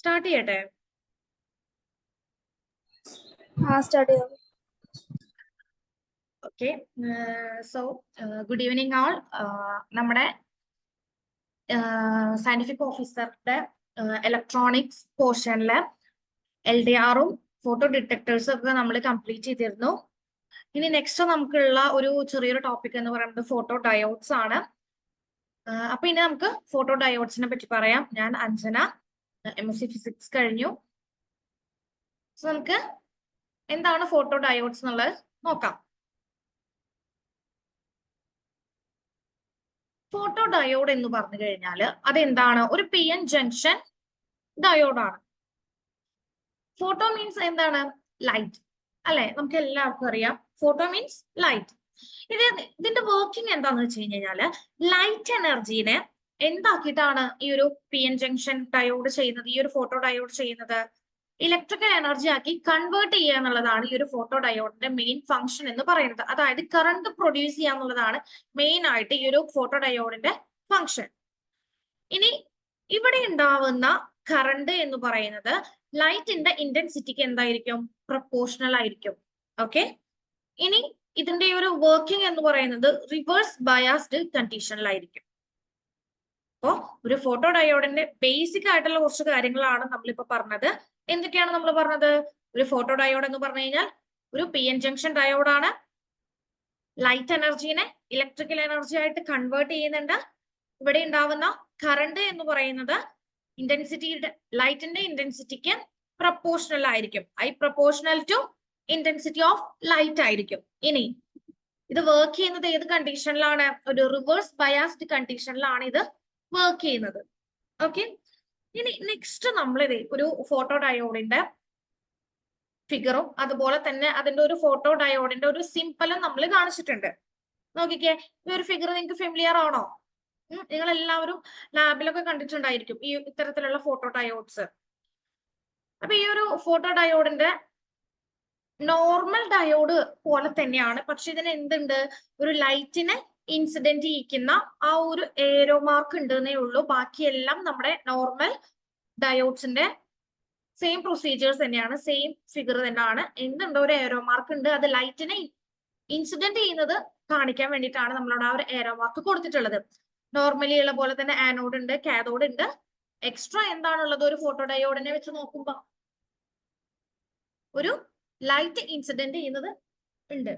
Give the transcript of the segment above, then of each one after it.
Start ചെയ്യട്ടെ? Start ചെയ്യാം. Okay. So good evening ആൾ. നമ്മുടെ സയന്റിഫിക് ഓഫീസറുടെ ഇലക്ട്രോണിക്സ് പോർഷനിലെ LDRും ഫോട്ടോ ഡിറ്റക്ടേഴ്സും ഒക്കെ നമ്മൾ കംപ്ലീറ്റ് ചെയ്തിരുന്നു. ഇനി നെക്സ്റ്റ് നമുക്കുള്ള ഒരു ചെറിയൊരു ടോപ്പിക് എന്ന് പറയുന്നത് ഫോട്ടോ ഡയോഡ്സ് ആണ്. അപ്പൊ ഇനി നമുക്ക് ഫോട്ടോ ഡയോഡ്സിനെ പറ്റി പറയാം. ഞാൻ അഞ്ജന, MSc ഫിസിക്സ് കഴിഞ്ഞു. സോ നമുക്ക് എന്താണ് ഫോട്ടോ ഡയോഡ്സ് എന്നുള്ളത് നോക്കാം. ഫോട്ടോ ഡയോഡ് എന്ന് പറഞ്ഞു കഴിഞ്ഞാൽ അതെന്താണ്? ഒരു PN ജംഗ്ഷൻ ഡയോഡാണ്. ഫോട്ടോ മീൻസ് എന്താണ്? ലൈറ്റ് അല്ലെ? നമുക്ക് എല്ലാവർക്കും അറിയാം ഫോട്ടോ മീൻസ് ലൈറ്റ്. ഇതിന്റെ വർക്കിംഗ് എന്താന്ന് വെച്ച് കഴിഞ്ഞാല് ലൈറ്റ് എനർജീനെ എന്താക്കിയിട്ടാണ് ഈ ഒരു PN ജംഗ്ഷൻ ഡയോഡ് ചെയ്യുന്നത്, ഈ ഒരു ഫോട്ടോ ഡയോഡ് ചെയ്യുന്നത്? ഇലക്ട്രിക്കൽ എനർജി ആക്കി കൺവേർട്ട് ചെയ്യുക എന്നുള്ളതാണ് ഈ ഒരു ഫോട്ടോ ഡയോഡിന്റെ മെയിൻ ഫംഗ്ഷൻ എന്ന് പറയുന്നത്. അതായത് കറണ്ട് പ്രൊഡ്യൂസ് ചെയ്യുക എന്നുള്ളതാണ് മെയിൻ ആയിട്ട് ഈ ഒരു ഫോട്ടോ ഡയോഡിന്റെ ഫംഗ്ഷൻ. ഇനി ഇവിടെ ഉണ്ടാവുന്ന കറണ്ട് എന്ന് പറയുന്നത് ലൈറ്റിന്റെ ഇന്റൻസിറ്റിക്ക് എന്തായിരിക്കും? പ്രൊപ്പോർഷണൽ ആയിരിക്കും. ഓക്കെ. ഇനി ഇതിന്റെ ഒരു വർക്കിംഗ് എന്ന് പറയുന്നത് റിവേഴ്സ് ബയാസ്ഡ് കണ്ടീഷനിലായിരിക്കും. അപ്പോ ഒരു ഫോട്ടോ ഡയോഡിന്റെ ബേസിക് ആയിട്ടുള്ള കുറച്ച് കാര്യങ്ങളാണ് നമ്മളിപ്പോ പറഞ്ഞത്. എന്തൊക്കെയാണ് നമ്മൾ പറഞ്ഞത്? ഒരു ഫോട്ടോ ഡയോഡ് എന്ന് പറഞ്ഞു കഴിഞ്ഞാൽ ഒരു PN ജംഗ്ഷൻ ഡയോഡാണ്. ലൈറ്റ് എനർജീനെ ഇലക്ട്രിക്കൽ എനർജി ആയിട്ട് കൺവേർട്ട് ചെയ്യുന്നുണ്ട്. ഇവിടെ ഉണ്ടാവുന്ന കറണ്ട് എന്ന് പറയുന്നത് ഇന്റൻസിറ്റിയുടെ ലൈറ്റിന്റെ ഇന്റൻസിറ്റിക്ക് പ്രൊപ്പോർഷണൽ ആയിരിക്കും. Proportional to intensity of light ആയിരിക്കും. ഇനി ഇത് വർക്ക് ചെയ്യുന്നത് ഏത് കണ്ടീഷനിലാണ്? ഒരു റിവേഴ്സ് ബയാസ്ഡ് കണ്ടീഷനിലാണ് ഇത് വർക്ക് ചെയ്യുന്നത്. ഓക്കെ. ഇനി നെക്സ്റ്റ് നമ്മളിത് ഒരു ഫോട്ടോ ഡയോഡിന്റെ ഫിഗറും അതുപോലെ തന്നെ അതിന്റെ ഒരു ഫോട്ടോ ഡയോഡിന്റെ ഒരു സിംബലും നമ്മൾ കാണിച്ചിട്ടുണ്ട്. നോക്കിക്കേ, ഈ ഒരു ഫിഗർ നിങ്ങൾക്ക് ഫെമിലിയർ ആണോ? നിങ്ങൾ എല്ലാവരും ലാബിലൊക്കെ കണ്ടിട്ടുണ്ടായിരിക്കും ഈ ഇത്തരത്തിലുള്ള ഫോട്ടോ ഡയോഡ്സ്. അപ്പൊ ഈ ഒരു ഫോട്ടോ ഡയോഡിന്റെ നോർമൽ ഡയോഡ് പോലെ തന്നെയാണ്, പക്ഷെ ഇതിന് എന്തുണ്ട്? ഒരു ലൈറ്റിനെ ഇൻസിഡന്റ് ചെയ്യിക്കുന്ന ആ ഒരു ഏരോ മാർക്ക് ഉണ്ടെന്നേ ഉള്ളൂ. ബാക്കിയെല്ലാം നമ്മുടെ നോർമൽ ഡയോഡ്സിന്റെ സെയിം പ്രൊസീജിയേഴ്സ് തന്നെയാണ്, സെയിം ഫിഗർ തന്നെയാണ്. എന്തുണ്ട്? ഒരു ഏരോ മാർക്ക് ഉണ്ട്. അത് ലൈറ്റിനെ ഇൻസിഡന്റ് ചെയ്യുന്നത് കാണിക്കാൻ വേണ്ടിയിട്ടാണ് നമ്മളോട് ആ ഒരു ഏരോ മാർക്ക് കൊടുത്തിട്ടുള്ളത്. നോർമലി ഉള്ള പോലെ തന്നെ ആനോഡ് ഉണ്ട്, കാഥോഡ് ഉണ്ട്. എക്സ്ട്രാ എന്താണുള്ളത്? ഒരു ഫോട്ടോ ഡയോഡിനെ വെച്ച് നോക്കുമ്പോ ഒരു ലൈറ്റ് ഇൻസിഡന്റ് ചെയ്യുന്നത് ഉണ്ട്.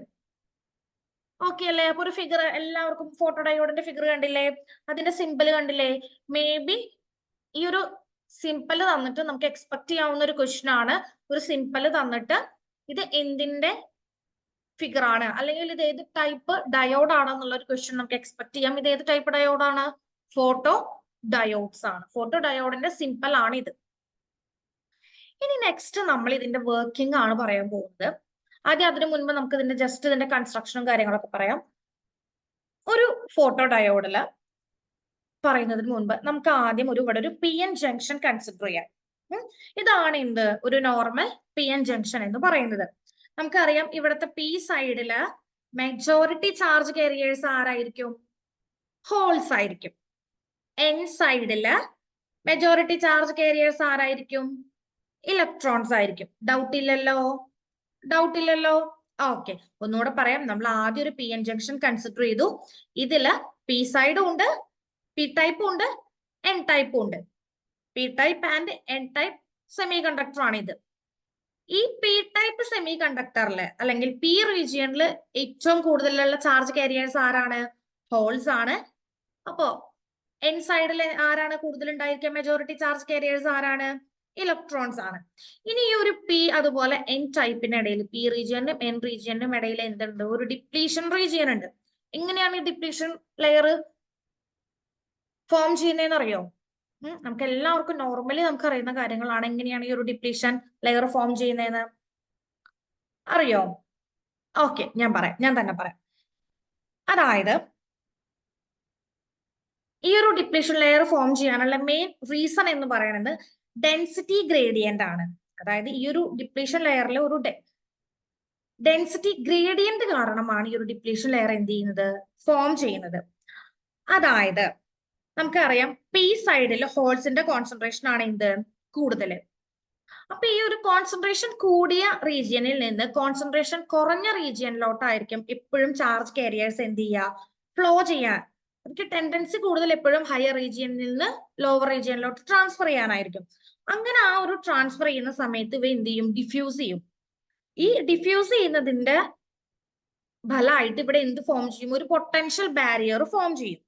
ഓക്കെ അല്ലേ? അപ്പൊ ഒരു ഫിഗർ എല്ലാവർക്കും ഫോട്ടോ ഡയോഡിന്റെ ഫിഗർ കണ്ടില്ലേ? അതിന്റെ സിമ്പിൾ കണ്ടില്ലേ? മേ ബി ഈ ഒരു സിമ്പിൾ തന്നിട്ട് നമുക്ക് എക്സ്പെക്ട് ചെയ്യാവുന്ന ഒരു ക്വസ്റ്റ്യൻ ആണ്. ഒരു സിമ്പിൾ തന്നിട്ട് ഇത് എന്തിന്റെ ഫിഗർ ആണ്, അല്ലെങ്കിൽ ഇത് ഏത് ടൈപ്പ് ഡയോഡ് ആണെന്നുള്ള ഒരു ക്വസ്റ്റ്യൻ നമുക്ക് എക്സ്പെക്ട് ചെയ്യാം. ഇത് ഏത് ടൈപ്പ് ഡയോഡാണ്? ഫോട്ടോ ഡയോഡ്സ് ആണ്. ഫോട്ടോ ഡയോഡിന്റെ സിമ്പിൾ ആണ് ഇത്. ഇനി നെക്സ്റ്റ് നമ്മൾ ഇതിന്റെ വർക്കിംഗ് ആണ് പറയാൻ പോകുന്നത്. ആദ്യം അതിനു മുൻപ് നമുക്ക് ഇതിന്റെ ജസ്റ്റ് ഇതിന്റെ കൺസ്ട്രക്ഷനും കാര്യങ്ങളൊക്കെ പറയാം. ഒരു ഫോട്ടോ ഡയോഡില് പറയുന്നതിന് മുൻപ് നമുക്ക് ആദ്യം ഇവിടെ ഒരു PN ജംഗ്ഷൻ കൺസിഡർ ചെയ്യാം. ഇതാണ് എന്ത്? ഒരു നോർമൽ PN ജംഗ്ഷൻ എന്ന് പറയുന്നത്. നമുക്കറിയാം ഇവിടുത്തെ P സൈഡില് മെജോറിറ്റി ചാർജ് കാരിയേഴ്സ് ആരായിരിക്കും? ഹോൾസ് ആയിരിക്കും. N സൈഡില് മെജോറിറ്റി ചാർജ് കാരിയേഴ്സ് ആരായിരിക്കും? ഇലക്ട്രോൺസ് ആയിരിക്കും. ഡൗട്ട് ഇല്ലല്ലോ? ഓക്കെ, ഒന്നുകൂടെ പറയാം. നമ്മൾ ആദ്യം ഒരു PN ജംഗ്ഷൻ കൺസിഡർ ചെയ്തു. ഇതില് P സൈഡും ഉണ്ട്, P ടൈപ്പും ഉണ്ട്, N ടൈപ്പും ഉണ്ട്. P type and N type semi conductor ആണ് ഇത്. ഈ P ടൈപ്പ് സെമി കണ്ടക്ടറില് അല്ലെങ്കിൽ P റീജിയനിൽ ഏറ്റവും കൂടുതലുള്ള ചാർജ് കാരിയേഴ്സ് ആരാണ്? ഹോൾസ് ആണ്. അപ്പോ N സൈഡിൽ ആരാണ് കൂടുതൽ ഉണ്ടായിരിക്കുക? മെജോറിറ്റി ചാർജ് കാരിയേഴ്സ് ആരാണ്? ഇലക്ട്രോൺസ് ആണ്. ഇനി ഈ ഒരു P അതുപോലെ N ടൈപ്പിനിടയിൽ P റീജിയനും N റീജിയനും ഇടയിൽ എന്തുണ്ട്? ഒരു ഡിപ്ലീഷൻ റീജിയൻ ഉണ്ട്. എങ്ങനെയാണ് ഈ ഡിപ്ലീഷൻ ലെയർ ഫോം ചെയ്യുന്നതെന്ന് അറിയോ? നമുക്ക് എല്ലാവർക്കും നോർമലി നമുക്ക് അറിയുന്ന കാര്യങ്ങളാണ്. എങ്ങനെയാണ് ഈ ഒരു ഡിപ്ലീഷൻ ലെയർ ഫോം ചെയ്യുന്നതെന്ന് അറിയോ? ഓക്കെ, ഞാൻ തന്നെ പറയാം. അതായത് ഈ ഒരു ഡിപ്ലീഷൻ ലെയർ ഫോം ചെയ്യാനുള്ള മെയിൻ റീസൺ എന്ന് പറയുന്നത് ഡെൻസിറ്റി ഗ്രേഡിയന്റ് ആണ്. അതായത് ഈ ഒരു ഡിപ്ലീഷൻ ലെയറിൽ ഒരു ഡെൻസിറ്റി ഗ്രേഡിയന്റ് കാരണമാണ് ഈ ഒരു ഡിപ്ലീഷൻ ലെയർ എന്ത് ചെയ്യുന്നത്? ഫോം ചെയ്യുന്നത്. അതായത് നമുക്കറിയാം P സൈഡിൽ ഹോൾസിന്റെ കോൺസെൻട്രേഷൻ ആണ് എന്ത്? കൂടുതൽ. അപ്പൊ ഈ ഒരു കോൺസെൻട്രേഷൻ കൂടിയ റീജിയനിൽ നിന്ന് കോൺസെൻട്രേഷൻ കുറഞ്ഞ റീജിയനിലോട്ടായിരിക്കും എപ്പോഴും ചാർജ് കാരിയേഴ്സ് എന്ത് ചെയ്യുക, ഫ്ലോ ചെയ്യാൻ. എനിക്ക് ടെൻഡൻസി കൂടുതൽ എപ്പോഴും ഹയർ റീജിയനിൽ നിന്ന് ലോവർ റീജിയനിലോട്ട് ട്രാൻസ്ഫർ ചെയ്യാനായിരിക്കും. അങ്ങനെ ആ ഒരു ട്രാൻസ്ഫർ ചെയ്യുന്ന സമയത്ത് ഇവ എന്ത് ചെയ്യും, ഡിഫ്യൂസ് ചെയ്യും. ഈ ഡിഫ്യൂസ് ചെയ്യുന്നതിന്റെ ഫലമായിട്ട് ഇവിടെ എന്ത് ഫോം ചെയ്യും, ഒരു പൊട്ടൻഷ്യൽ ബാരിയർ ഫോം ചെയ്യും.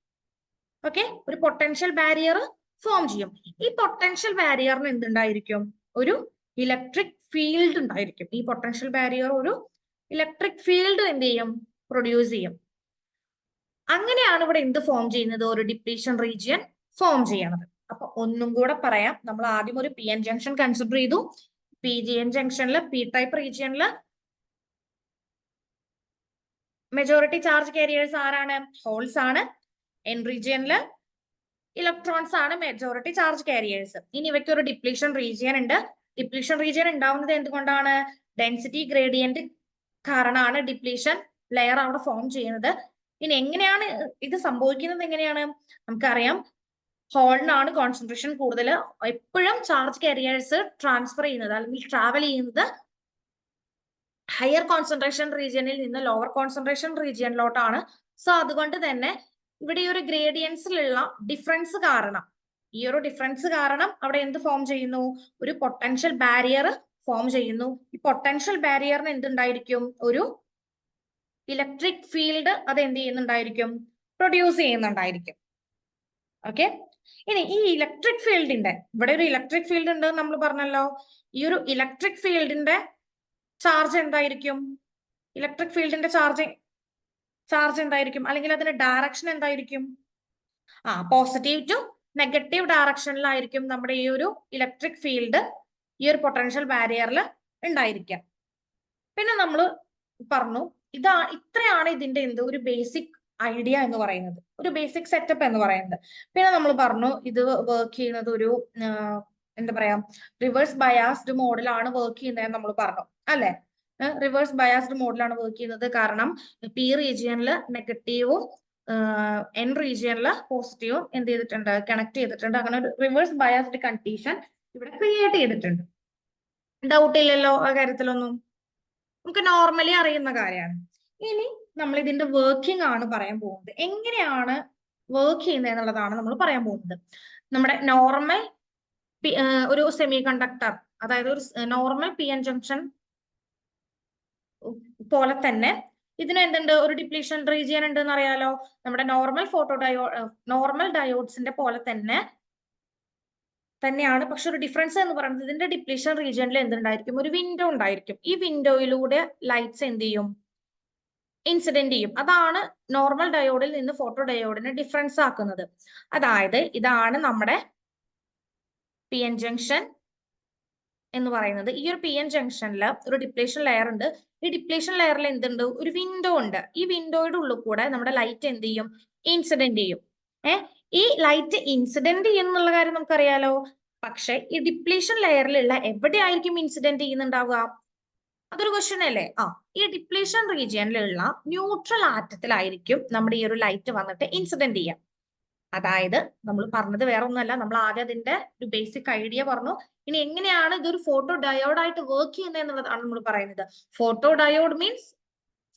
ഓക്കെ, ഒരു പൊട്ടൻഷ്യൽ ബാരിയർ ഫോം ചെയ്യും. ഈ പൊട്ടൻഷ്യൽ ബാരിയറിന് എന്തുണ്ടായിരിക്കും, ഒരു ഇലക്ട്രിക് ഫീൽഡ് ഉണ്ടായിരിക്കും. ഈ പൊട്ടൻഷ്യൽ ബാരിയർ ഒരു ഇലക്ട്രിക് ഫീൽഡ് എന്ത് ചെയ്യും, പ്രൊഡ്യൂസ് ചെയ്യും. അങ്ങനെയാണ് ഇവിടെ എന്ത് ഫോം ചെയ്യുന്നത്, ഒരു ഡിപ്ലീഷൻ റീജിയൻ ഫോം ചെയ്യണത്. അപ്പൊ ഒന്നും കൂടെ പറയാം. നമ്മൾ ആദ്യം ഒരു പി എൻ ജംഗ്ഷൻ കൺസിഡർ ചെയ്തു. പി ജി എൻ ജംഗ്ഷനിൽ പി ടൈപ്പ് റീജിയനിൽ മെജോറിറ്റി ചാർജ് കാരിയേഴ്സ് ആരാണ്, ഹോൾസ് ആണ്. എൻ റീജിയനിൽ ഇലക്ട്രോൺസ് ആണ് മെജോറിറ്റി ചാർജ് കാരിയേഴ്സ്. ഇനി ഇവയ്ക്ക് ഒരു ഡിപ്ലീഷൻ റീജിയൻ ഉണ്ട്. ഡിപ്ലീഷൻ റീജിയൻ ഉണ്ടാവുന്നത് എന്തുകൊണ്ടാണ്, ഡെൻസിറ്റി ഗ്രേഡിയന്റ് കാരണമാണ് ഡിപ്ലീഷൻ ലെയർ അവിടെ ഫോം ചെയ്യുന്നത്. ഇനി എങ്ങനെയാണ് ഇത് സംഭവിക്കുന്നത്, എങ്ങനെയാണ് നമുക്കറിയാം. ഹോളിനാണ് കോൺസെൻട്രേഷൻ കൂടുതൽ. എപ്പോഴും ചാർജ് കാരിയേഴ്സ് ട്രാൻസ്ഫർ ചെയ്യുന്നത് അല്ലെങ്കിൽ ട്രാവൽ ചെയ്യുന്നത് ഹയർ കോൺസെൻട്രേഷൻ റീജിയനിൽ നിന്ന് ലോവർ കോൺസെൻട്രേഷൻ റീജിയനിലോട്ടാണ്. സോ അതുകൊണ്ട് തന്നെ ഇവിടെ ഈ ഒരു ഗ്രേഡിയൻസിലുള്ള ഡിഫറൻസ് കാരണം, ഈ ഒരു ഡിഫറൻസ് കാരണം അവിടെ എന്ത് ഫോം ചെയ്യുന്നു, ഒരു പൊട്ടൻഷ്യൽ ബാരിയർ ഫോം ചെയ്യുന്നു. ഈ പൊട്ടൻഷ്യൽ ബാരിയറിന് എന്തുണ്ടായിരിക്കും, ഒരു ഇലക്ട്രിക് ഫീൽഡ് അത് എന്ത് ചെയ്യുന്നുണ്ടായിരിക്കും, പ്രൊഡ്യൂസ് ചെയ്യുന്നുണ്ടായിരിക്കും. ഓക്കെ, ഇനി ഈ ഇലക്ട്രിക് ഫീൽഡിന്റെ, ഇവിടെ ഒരു ഇലക്ട്രിക് ഫീൽഡ് ഉണ്ട് നമ്മൾ പറഞ്ഞല്ലോ. ഈ ഒരു ഇലക്ട്രിക് ഫീൽഡിന്റെ ചാർജ് എന്തായിരിക്കും, ഇലക്ട്രിക് ഫീൽഡിന്റെ ചാർജ് എന്തായിരിക്കും, അല്ലെങ്കിൽ അതിന്റെ ഡയറക്ഷൻ എന്തായിരിക്കും, പോസിറ്റീവ് ടു നെഗറ്റീവ് ഡയറക്ഷനിലായിരിക്കും നമ്മുടെ ഈ ഒരു ഇലക്ട്രിക് ഫീൽഡ് ഈ ഒരു പൊട്ടൻഷ്യൽ ബാരിയറിൽ ഉണ്ടായിരിക്കാം. പിന്നെ നമ്മൾ പറഞ്ഞു ഇത്രയാണ് ഇതിന്റെ ഒരു ബേസിക് ഐഡിയ എന്ന് പറയുന്നത്, ഒരു ബേസിക് സെറ്റപ്പ് എന്ന് പറയുന്നത്. പിന്നെ നമ്മൾ പറഞ്ഞു ഇത് വർക്ക് ചെയ്യുന്നത് ഒരു എന്താ പറയാ, റിവേഴ്സ് ബയാസ്ഡ് മോഡിലാണ് വർക്ക് ചെയ്യുന്നത് നമ്മൾ പറഞ്ഞു അല്ലെ. റിവേഴ്സ് ബയാസ്ഡ് മോഡിലാണ് വർക്ക് ചെയ്യുന്നത്. കാരണം പി റീജിയനിൽ നെഗറ്റീവും എൻ റീജിയനിൽ പോസിറ്റീവും എന്ത് ചെയ്തിട്ടുണ്ട്, കണക്ട് ചെയ്തിട്ടുണ്ട്. അങ്ങനെ ഒരു റിവേഴ്സ് ബയാസ്ഡ് കണ്ടീഷൻ ഇവിടെ ക്രിയേറ്റ് ചെയ്തിട്ടുണ്ട്. ഡൗട്ട് ഇല്ലല്ലോ ആ കാര്യത്തിലൊന്നും, നമുക്ക് നോർമലി അറിയുന്ന കാര്യമാണ്. ഇനി നമ്മൾ ഇതിന്റെ വർക്കിംഗ് ആണ് പറയാൻ പോകുന്നത്. എങ്ങനെയാണ് വർക്ക് ചെയ്യുന്നത് എന്നുള്ളതാണ് നമ്മൾ പറയാൻ പോകുന്നത്. നമ്മുടെ നോർമൽ ഒരു സെമി കണ്ടക്ടർ, അതായത് ഒരു നോർമൽ പി എൻ ജംഗ്ഷൻ പോലെ തന്നെ ഇതിന് എന്തുണ്ട്, ഒരു ഡിപ്ലീഷൻ റീജിയൻ ഉണ്ട് എന്ന് അറിയാലോ. നമ്മുടെ നോർമൽ ഡയോഡ്സിന്റെ പോലെ തന്നെയാണ്. പക്ഷെ ഒരു ഡിഫറൻസ് എന്ന് പറയുന്നത് ഇതിന്റെ ഡിപ്ലീഷൻ റീജിയനിൽ എന്തുണ്ടായിരിക്കും, ഒരു വിൻഡോ ഉണ്ടായിരിക്കും. ഈ വിൻഡോയിലൂടെ ലൈറ്റ്സ് എന്ത് ചെയ്യും, ഇൻസിഡന്റ് ചെയ്യും. അതാണ് നോർമൽ ഡയോഡിൽ നിന്ന് ഫോട്ടോ ഡയോഡിനെ ഡിഫറൻസ് ആക്കുന്നത്. അതായത് ഇതാണ് നമ്മുടെ പി എൻ ജംഗ്ഷൻ എന്ന് പറയുന്നത്. ഈ ഒരു പി എൻ ജംഗ്ഷനിൽ ഒരു ഡിപ്ലേഷൻ ലെയർ ഉണ്ട്. ഈ ഡിപ്ലേഷൻ ലെയറിൽ എന്തുണ്ട്, ഒരു വിൻഡോ ഉണ്ട്. ഈ വിൻഡോയുടെ ഉള്ളിൽ കൂടെ നമ്മുടെ ലൈറ്റ് എന്ത് ചെയ്യും, ഇൻസിഡന്റ് ചെയ്യും. ഈ ലൈറ്റ് ഇൻസിഡന്റ് ചെയ്യുന്നുള്ള കാര്യം നമുക്കറിയാലോ. പക്ഷെ ഈ ഡിപ്ലേഷൻ ലെയറിലുള്ള എവിടെയായിരിക്കും ഇൻസിഡന്റ് ചെയ്യുന്നുണ്ടാവുക, അതൊരു ക്വസ്റ്റ്യൻ അല്ലേ. ഈ ഡിപ്ലേഷൻ റീജിയനിലുള്ള ന്യൂട്രൽ ആറ്റത്തിലായിരിക്കും നമ്മുടെ ഈ ഒരു ലൈറ്റ് വന്നിട്ട് ഇൻസിഡന്റ് ചെയ്യാം. അതായത് നമ്മൾ പറഞ്ഞത് വേറെ ഒന്നുമല്ല, നമ്മൾ ആദ്യം അതിന്റെ ഒരു ബേസിക് ഐഡിയ പറഞ്ഞു. ഇനി എങ്ങനെയാണ് ഇതൊരു ഫോട്ടോ ഡയോഡായിട്ട് വർക്ക് ചെയ്യുന്നത് എന്നുള്ളതാണ് നമ്മൾ പറയുന്നത്. Photo diode means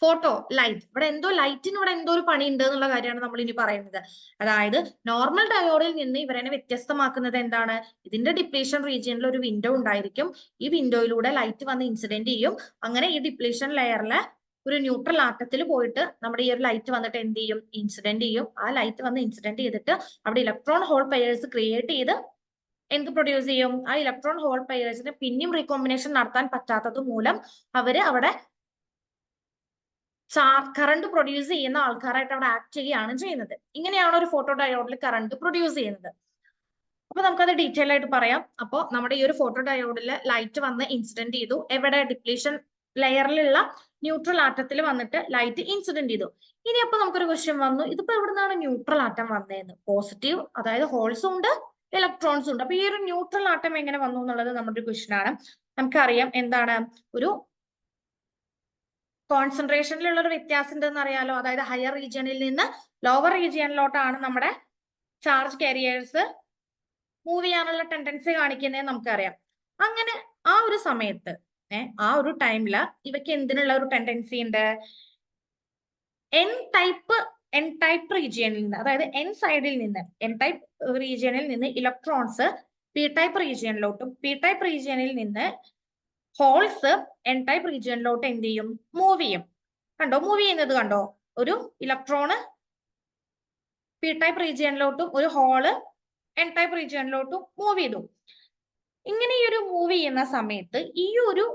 photo light. ഇവിടെ എന്തോ ലൈറ്റിന് ഇവിടെ എന്തോ ഒരു പണി ഉണ്ട് എന്നുള്ള കാര്യമാണ് നമ്മൾ ഇനി പറയുന്നത്. അതായത് നോർമൽ ഡയോഡിൽ നിന്ന് ഇവരെ വ്യത്യസ്തമാക്കുന്നത് എന്താണ്, ഇതിന്റെ ഡിപ്ലീഷൻ റീജിയനിൽ ഒരു വിൻഡോ ഉണ്ടായിരിക്കും. ഈ വിൻഡോയിലൂടെ ലൈറ്റ് വന്ന് ഇൻസിഡന്റ് ചെയ്യും. അങ്ങനെ ഈ ഡിപ്ലീഷൻ ലെയറിലെ ഒരു ന്യൂട്രൽ ആറ്റത്തിൽ പോയിട്ട് നമ്മുടെ ഈ ഒരു ലൈറ്റ് വന്നിട്ട് എന്ത് ചെയ്യും, ഇൻസിഡന്റ് ചെയ്യും. ആ ലൈറ്റ് വന്ന് ഇൻസിഡന്റ് ചെയ്തിട്ട് അവിടെ ഇലക്ട്രോൺ ഹോൾ പെയേഴ്സ് ക്രിയേറ്റ് ചെയ്ത് എന്ത് പ്രൊഡ്യൂസ് ചെയ്യും, ആ ഇലക്ട്രോൺ ഹോൾ പെയേഴ്സിന് പിന്നെയും റീകോമ്പിനേഷൻ നടത്താൻ പറ്റാത്തത് മൂലം അവര് അവിടെ കറണ്ട് പ്രൊഡ്യൂസ് ചെയ്യുന്ന ആൾക്കാരായിട്ട് അവിടെ ആക്ട് ചെയ്യുകയാണ് ചെയ്യുന്നത്. ഇങ്ങനെയാണ് ഒരു ഫോട്ടോ ഡയോഡിൽ കറണ്ട് പ്രൊഡ്യൂസ് ചെയ്യുന്നത്. അപ്പൊ നമുക്കത് ഡീറ്റെയിൽ ആയിട്ട് പറയാം. അപ്പോൾ നമ്മുടെ ഈ ഒരു ഫോട്ടോ ഡയോഡിൽ ലൈറ്റ് വന്ന് ഇൻസിഡന്റ് ചെയ്തു. എവിടെ, ഡിപ്ലീഷൻ ലെയറിലുള്ള ന്യൂട്രൽ ആറ്റത്തിൽ വന്നിട്ട് ലൈറ്റ് ഇൻസിഡന്റ് ചെയ്തു. ഇനി അപ്പൊ നമുക്കൊരു ക്വസ്റ്റ്യൻ വന്നു, ഇതിപ്പോ എവിടുന്നാണ് ന്യൂട്രൽ ആറ്റം വന്നതെന്ന്. പോസിറ്റീവ്, അതായത് ഹോൾസും ഉണ്ട് ഇലക്ട്രോൺസും ഉണ്ട്. അപ്പൊ ഈ ഒരു ന്യൂട്രൽ ആറ്റം എങ്ങനെ വന്നു എന്നുള്ളത് നമ്മുടെ ഒരു ക്വസ്റ്റ്യൻ ആണ്. നമുക്കറിയാം എന്താണ്, ഒരു കോൺസെൻട്രേഷനിലുള്ള ഒരു വ്യത്യാസം ഉണ്ടെന്ന് അറിയാലോ. അതായത് ഹയർ റീജിയനിൽ നിന്ന് ലോവർ റീജിയനിലോട്ടാണ് നമ്മുടെ ചാർജ് കാരിയേഴ്സ് മൂവ് ചെയ്യാനുള്ള ടെൻഡൻസി കാണിക്കുന്നത് നമുക്കറിയാം. അങ്ങനെ ആ ഒരു സമയത്ത് ആ ഒരു ടൈമില് ഇവയ്ക്ക് എന്തിനുള്ള ഒരു ടെൻഡൻസി ഉണ്ട്? എൻ ടൈപ്പ് റീജിയനിൽ നിന്ന്, അതായത് എൻ സൈഡിൽ നിന്ന്, എൻ ടൈപ്പ് റീജിയനിൽ നിന്ന് ഇലക്ട്രോൺസ് പി ടൈപ്പ് റീജിയനിലോട്ടും പി ടൈപ്പ് റീജിയനിൽ നിന്ന് ഹോൾസ് എൻ ടൈപ്പ് റീജിയനിലോട്ട് എന്ത് ചെയ്യും? മൂവ് ചെയ്യും. കണ്ടോ മൂവ് ചെയ്യുന്നത്? കണ്ടോ? ഒരു ഇലക്ട്രോണ് പി ടൈപ്പ് റീജിയനിലോട്ടും ഒരു ഹോള് എൻ ടൈപ്പ് റീജിയനിലോട്ടും മൂവ് ചെയ്തു. ഇങ്ങനെ ഈ ഒരു മൂവ് ചെയ്യുന്ന സമയത്ത് ഈ ഒരു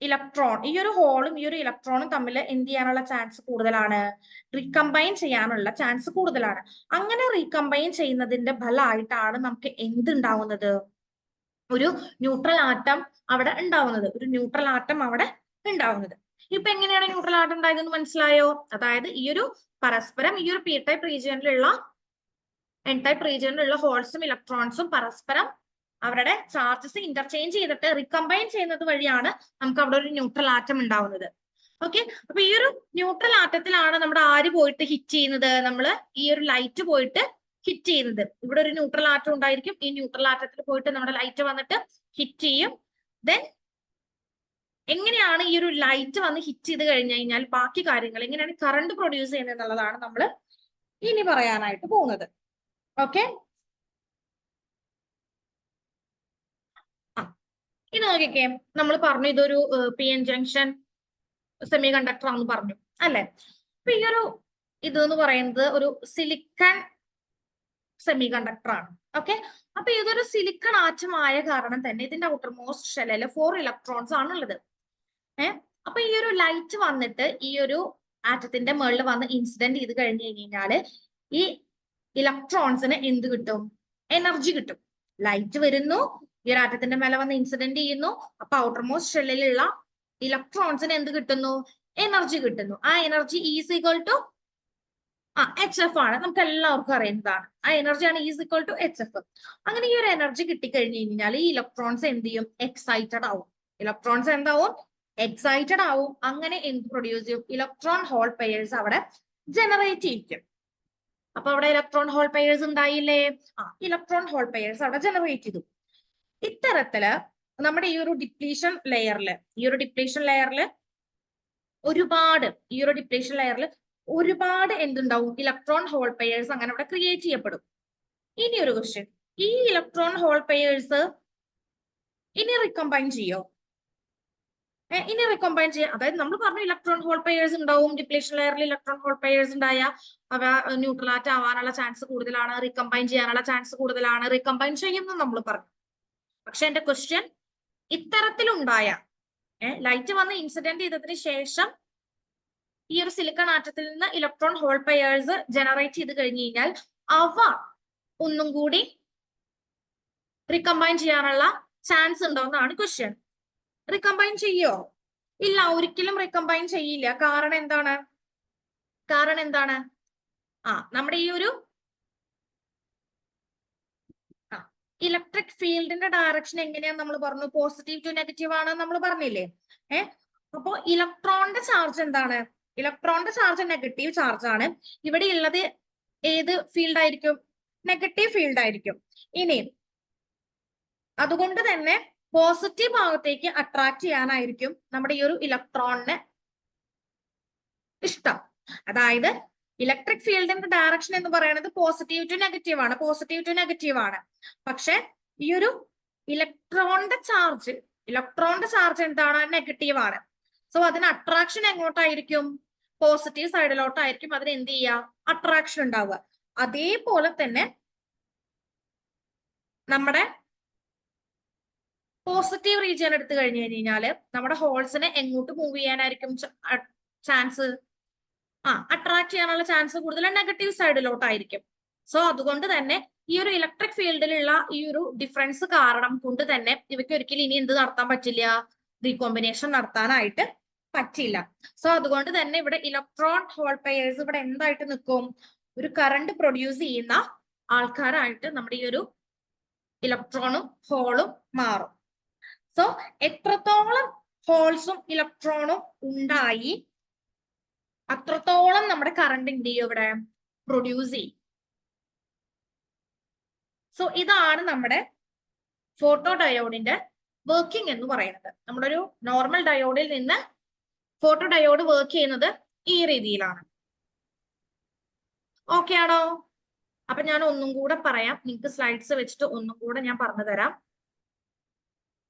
ഇലക്ട്രോൺ, ഈ ഒരു ഹോളും ഈ ഒരു ഇലക്ട്രോണും തമ്മിൽ എന്ത് ചെയ്യാനുള്ള ചാൻസ് കൂടുതലാണ്? റീകമ്പൈൻ ചെയ്യാനുള്ള ചാൻസ് കൂടുതലാണ്. അങ്ങനെ റീകമ്പൈൻ ചെയ്യുന്നതിന്റെ ഫലമായിട്ടാണ് നമുക്ക് എന്തുണ്ടാവുന്നത്? ഒരു ന്യൂട്രൽ ആറ്റം അവിടെ ഉണ്ടാവുന്നത്. ഒരു ന്യൂട്രൽ ആറ്റം അവിടെ ഉണ്ടാവുന്നത്. ഇപ്പൊ എങ്ങനെയാണ് ന്യൂട്രൽ ആറ്റം ഉണ്ടായതെന്ന് മനസ്സിലായോ? അതായത് ഈ ഒരു പരസ്പരം ഈ ഒരു പി ടൈപ്പ് റീജിയനിലുള്ള എൻ ടൈപ്പ് റീജിയനിലുള്ള ഹോൾസും ഇലക്ട്രോൺസും പരസ്പരം അവരുടെ ചാർജസ് ഇന്റർചേഞ്ച് ചെയ്തിട്ട് റീകമ്പൈൻ ചെയ്യുന്നത് വഴിയാണ് നമുക്ക് അവിടെ ഒരു ന്യൂട്രൽ ആറ്റം ഉണ്ടാവുന്നത്. ഓക്കെ, അപ്പൊ ഈ ഒരു ന്യൂട്രൽ ആറ്റത്തിലാണ് നമ്മുടെ ആര് പോയിട്ട് ഹിറ്റ് ചെയ്യുന്നത്? നമ്മള് ഈ ഒരു ലൈറ്റ് പോയിട്ട് ഹിറ്റ് ചെയ്യുന്നത്. ഇവിടെ ഒരു ന്യൂട്രൽ ആറ്റം ഉണ്ടായിരിക്കും. ഈ ന്യൂട്രൽ ആറ്റത്തിൽ പോയിട്ട് നമ്മുടെ ലൈറ്റ് വന്നിട്ട് ഹിറ്റ് ചെയ്യും. ദെൻ എങ്ങനെയാണ് ഈ ഒരു ലൈറ്റ് വന്ന് ഹിറ്റ് ചെയ്ത് കഴിഞ്ഞു കഴിഞ്ഞാൽ ബാക്കി കാര്യങ്ങൾ എങ്ങനെയാണ് കറണ്ട് പ്രൊഡ്യൂസ് ചെയ്യുന്നത് എന്നുള്ളതാണ് നമ്മൾ ഇനി പറയാനായിട്ട് പോകുന്നത്. ഓക്കെ, ഇത് നോക്കിക്കേ, നമ്മൾ പറഞ്ഞു ഇതൊരു P N junction semi conductor ആണെന്ന് പറഞ്ഞു അല്ലെ? അപ്പൊ ഈ ഒരു ഇതെന്ന് പറയുന്നത് ഒരു സിലിക്കൺ സെമി കണ്ടക്ടർ ആണ്. ഓക്കെ, അപ്പൊ ഇതൊരു സിലിക്കൺ ആറ്റം ആയ കാരണം തന്നെ ഇതിന്റെ ഔട്ടർ മോസ്റ്റ് ഷെല്ലിൽ 4 ഇലക്ട്രോൺസ് ആണുള്ളത്. അപ്പൊ ഈ ഒരു ലൈറ്റ് വന്നിട്ട് ഈ ഒരു ആറ്റത്തിന്റെ മുകളിൽ വന്ന് ഇൻസിഡന്റ് ചെയ്ത് കഴിഞ്ഞു കഴിഞ്ഞാല് ഈ ഇലക്ട്രോൺസിന് എന്ത് കിട്ടും? എനർജി കിട്ടും. ലൈറ്റ് വരുന്നു, ഈ ഒരു ആറ്റത്തിന്റെ മേലെ വന്ന് ഇൻസിഡന്റ് ചെയ്യുന്നു. അപ്പൊ ഔട്ടർ മോസ്റ്റ് ഷെല്ലിലുള്ള ഇലക്ട്രോൺസിന് എന്ത് കിട്ടുന്നു? എനർജി കിട്ടുന്നു. ആ energy is equal to HF ആണ്. നമുക്ക് എല്ലാവർക്കും അറിയുന്നതാണ്. ആ എനർജിയാണ് ഈസ് ഈക്വൽ ടു HF. അങ്ങനെ ഈ ഒരു എനർജി കിട്ടിക്കഴിഞ്ഞു കഴിഞ്ഞാൽ ഈ ഇലക്ട്രോൺസ് എന്ത് ചെയ്യും? എക്സൈറ്റഡ് ആവും. ഇലക്ട്രോൺസ് എന്താവും? എക്സൈറ്റഡ് ആവും. അങ്ങനെ എന്ത് പ്രൊഡ്യൂസ് ചെയ്യും? ഇലക്ട്രോൺ ഹോൾ പെയേഴ്സ് അവിടെ ജനറേറ്റ് ചെയ്യിക്കും. അപ്പൊ അവിടെ ഇലക്ട്രോൺ ഹോൾ പെയേഴ്സ് ഉണ്ടായില്ലേ? ഇലക്ട്രോൺ ഹോൾ പെയേഴ്സ് അവിടെ ജനറേറ്റ് ചെയ്തു. ഇത്തരത്തില് നമ്മുടെ ഈ ഒരു ഡിപ്ലീഷൻ ലെയറില് ഒരുപാട് എന്തുണ്ടാവും? ഇലക്ട്രോൺ ഹോൾ പെയേഴ്സ് അങ്ങനെ അവിടെ ക്രിയേറ്റ് ചെയ്യപ്പെടും. ഇനി ഒരു ക്വസ്റ്റ്യൻ, ഈ ഇലക്ട്രോൺ ഹോൾ പെയേഴ്സ് ഇനി റീകമ്പൈൻ ചെയ്യോ? ഇനി റീകമ്പൈൻ ചെയ്യാം. അതായത് നമ്മൾ പറഞ്ഞു ഇലക്ട്രോൺ ഹോൾ പെയേഴ്സ് ഉണ്ടാവും. ഡിപ്ലീഷൻ ലെയറിൽ ഇലക്ട്രോൺ ഹോൾ പെയേഴ്സ് ഉണ്ടായ അവ ന്യൂട്രൽ ആറ്റം ആവാനുള്ള ചാൻസ് കൂടുതലാണ്, റീകമ്പൈൻ ചെയ്യാനുള്ള ചാൻസ് കൂടുതലാണ്, റീകമ്പൈൻ ചെയ്യുമെന്ന് നമ്മൾ പറഞ്ഞു. പക്ഷെ എന്റെ ക്വസ്റ്റ്യൻ, ഇത്തരത്തിലുണ്ടായ ലൈറ്റ് വന്ന് ഇൻസിഡന്റ് ചെയ്തതിന് ശേഷം ഈ ഒരു സിലിക്കൺ ആറ്റത്തിൽ നിന്ന് ഇലക്ട്രോൺ ഹോൾ പെയേഴ്സ് ജനറേറ്റ് ചെയ്ത് കഴിഞ്ഞു കഴിഞ്ഞാൽ അവ ഒന്നും കൂടി റീകമ്പൈൻ ചെയ്യാനുള്ള ചാൻസ് ഉണ്ടോ എന്നാണ് ക്വസ്റ്റ്യൻ. റീകമ്പൈൻ ചെയ്യോ? ഇല്ല, ഒരിക്കലും റീകമ്പൈൻ ചെയ്യില്ല. കാരണം എന്താണ്? നമ്മുടെ ഈ ഒരു ഇലക്ട്രിക് ഫീൽഡിന്റെ ഡയറക്ഷൻ എങ്ങനെയാന്ന് നമ്മൾ പറഞ്ഞു? പോസിറ്റീവ് ടു നെഗറ്റീവ് ആണ് നമ്മൾ പറഞ്ഞില്ലേ? അപ്പോ ഇലക്ട്രോണിന്റെ ചാർജ് എന്താണ്? ഇലക്ട്രോണിന്റെ ചാർജ് നെഗറ്റീവ് ചാർജ് ആണ്. ഇവിടെ ഉള്ളത് ഏത് ഫീൽഡ് ആയിരിക്കും? നെഗറ്റീവ് ഫീൽഡ് ആയിരിക്കും. ഇനി അതുകൊണ്ട് തന്നെ പോസിറ്റീവ് ഭാഗത്തേക്ക് അട്രാക്ട് ചെയ്യാനായിരിക്കും നമ്മുടെ ഈ ഒരു ഇലക്ട്രോണിന് ഇഷ്ടം. അതായത് ഇലക്ട്രിക് ഫീൽഡിന്റെ ഡയറക്ഷൻ എന്ന് പറയുന്നത് പോസിറ്റീവ് ടു നെഗറ്റീവ് ആണ്. പക്ഷെ ഈ ഒരു ഇലക്ട്രോണിന്റെ ചാർജ് എന്താണ്? നെഗറ്റീവ് ആണ്. സോ അതിന് അട്രാക്ഷൻ എങ്ങോട്ടായിരിക്കും? പോസിറ്റീവ് സൈഡിലോട്ടായിരിക്കും അതിന് എന്ത് ചെയ്യുക? അട്രാക്ഷൻ ഉണ്ടാവുക. അതേപോലെ തന്നെ നമ്മുടെ പോസിറ്റീവ് റീജിയൻ എടുത്തു കഴിഞ്ഞു കഴിഞ്ഞാല് നമ്മുടെ ഹോൾസിനെ എങ്ങോട്ട് മൂവ് ചെയ്യാനായിരിക്കും ചാൻസ്? അട്രാക്ട് ചെയ്യാനുള്ള ചാൻസ് കൂടുതൽ നെഗറ്റീവ് സൈഡിലോട്ടായിരിക്കും. സോ അതുകൊണ്ട് തന്നെ ഈ ഒരു ഇലക്ട്രിക് ഫീൽഡിലുള്ള ഈ ഒരു ഡിഫറൻസ് കാരണം കൊണ്ട് തന്നെ ഇവയ്ക്ക് ഒരിക്കലും ഇനി എന്ത് നടത്താൻ പറ്റില്ല? റീകോമ്പിനേഷൻ നടത്താനായിട്ട് പറ്റില്ല. സോ അതുകൊണ്ട് തന്നെ ഇവിടെ ഇലക്ട്രോൺ ഹോൾ പെയേഴ്സ് ഇവിടെ എന്തായിട്ട് നിൽക്കും? ഒരു കറണ്ട് പ്രൊഡ്യൂസ് ചെയ്യുന്ന ആൾക്കാരായിട്ട് നമ്മുടെ ഈ ഒരു ഇലക്ട്രോണും ഹോളും മാറും. സോ എത്രത്തോളം ഹോൾസും ഇലക്ട്രോണും ഉണ്ടായി അത്രത്തോളം നമ്മുടെ കറണ്ട് എന്ത് ചെയ്യും? ഇവിടെ പ്രൊഡ്യൂസ് ചെയ്യും. സോ ഇതാണ് നമ്മുടെ ഫോട്ടോ ഡയോഡിന്റെ വർക്കിംഗ് എന്ന് പറയുന്നത്. നമ്മുടെ ഒരു നോർമൽ ഡയോഡിൽ നിന്ന് ഫോട്ടോ ഡയോഡ് വർക്ക് ചെയ്യുന്നത് ഈ രീതിയിലാണ്. ഓക്കെ ആണോ? അപ്പൊ ഞാൻ ഒന്നും കൂടെ പറയാം, നിങ്ങൾക്ക് സ്ലൈഡ്സ് വെച്ചിട്ട് ഒന്നും കൂടെ ഞാൻ പറഞ്ഞു തരാം.